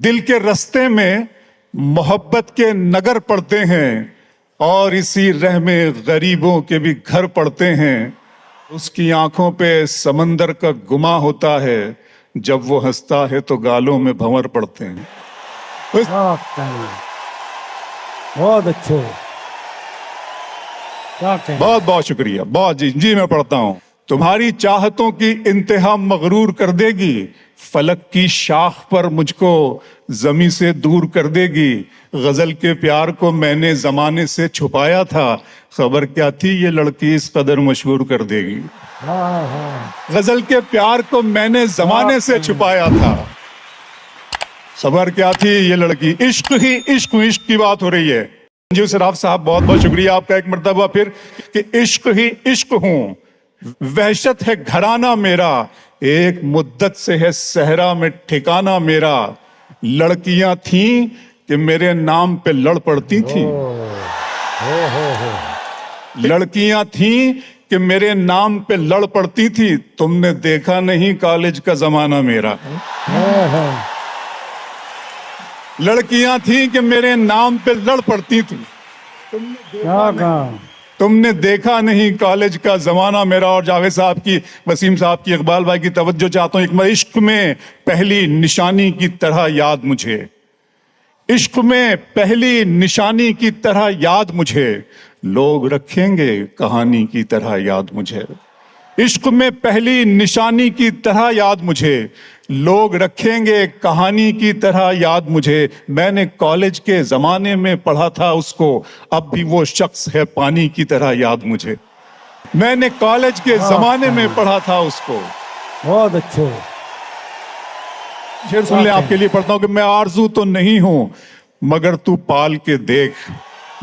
दिल के रास्ते में मोहब्बत के नगर पड़ते हैं और इसी रह में गरीबों के भी घर पड़ते हैं। उसकी आंखों पे समंदर का गुमा होता है, जब वो हंसता है तो गालों में भंवर पड़ते हैं। बहुत अच्छे, बहुत बहुत शुक्रिया। बहुत जी मैं पढ़ता हूँ। तुम्हारी चाहतों की इंतहा मगरूर कर देगी, फलक की शाख पर मुझको जमी से दूर कर देगी। गजल के प्यार को मैंने जमाने से छुपाया था, खबर क्या थी ये लड़की इस कदर मशहूर कर देगी। गजल के प्यार को मैंने जमाने से छुपाया था, खबर क्या थी ये लड़की। इश्क ही इश्क, इश्क की बात हो रही है। जी सराफ साहब बहुत बहुत शुक्रिया आपका एक मर्तबा फिर कि इश्क ही इश्क हूं, वहशत है घराना मेरा, एक मुद्दत से है सहरा में ठिकाना मेरा। लड़कियां थीं कि मेरे नाम पे लड़ पड़ती थी, लड़कियां थीं कि मेरे नाम पे लड़ पड़ती थी। तुमने देखा नहीं कॉलेज का जमाना मेरा। लड़कियां थीं कि मेरे नाम पे लड़ पड़ती थी। तुमने देखा नहीं कॉलेज का जमाना मेरा। और जावेद साहब की, वसीम साहब की, इकबाल भाई की तवज्जो चाहता हूं। इश्क में पहली निशानी की तरह याद मुझे, इश्क में पहली निशानी की तरह याद मुझे, लोग रखेंगे कहानी की तरह याद मुझे। इश्क में पहली निशानी की तरह याद मुझे, लोग रखेंगे कहानी की तरह याद मुझे। मैंने कॉलेज के जमाने में पढ़ा था उसको, अब भी वो शख्स है पानी की तरह याद मुझे। मैंने कॉलेज के जमाने में पढ़ा था उसको। बहुत अच्छे शेर सुन ले, आपके लिए पढ़ता हूं कि मैं आरजू तो नहीं हूं मगर तू पाल के देख,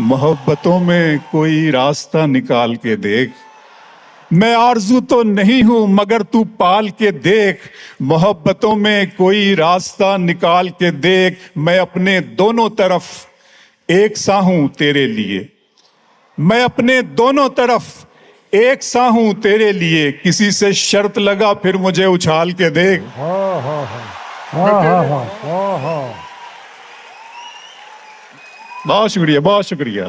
मोहब्बतों में कोई रास्ता निकाल के देख। मैं आरजू तो नहीं हूं मगर तू पाल के देख, मोहब्बतों में कोई रास्ता निकाल के देख। मैं अपने दोनों तरफ एक सा हूं तेरे लिए, मैं अपने दोनों तरफ एक सा हूं तेरे लिए। किसी से शर्त लगा फिर मुझे उछाल के देख। बहुत शुक्रिया, बहुत शुक्रिया।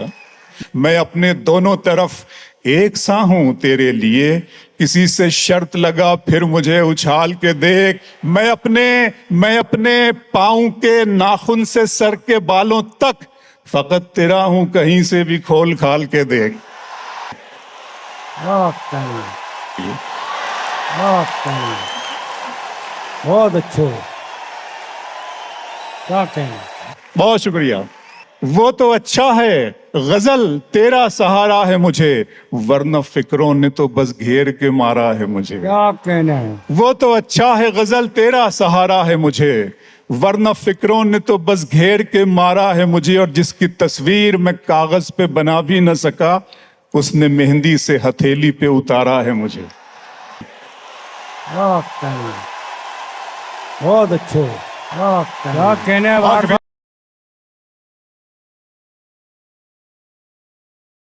मैं अपने दोनों तरफ एक सा हूं तेरे लिए, किसी से शर्त लगा फिर मुझे उछाल के देख। मैं अपने पाँव के नाखून से सर के बालों तक फकत तेरा हूं, कहीं से भी खोल खाल के देख। बहुत अच्छे, क्या कहना। बहुत शुक्रिया। वो तो अच्छा है गजल तेरा सहारा है मुझे, वरना फिक्रों ने तो बस घेर के मारा है मुझे। क्या कहना है। वो तो अच्छा है गजल तेरा सहारा है मुझे, वरना फिक्रों ने तो बस घेर के मारा है मुझे। और जिसकी तस्वीर मैं कागज पे बना भी न सका, उसने मेहंदी से हथेली पे उतारा है मुझे। बहुत अच्छे, क्या कहना है।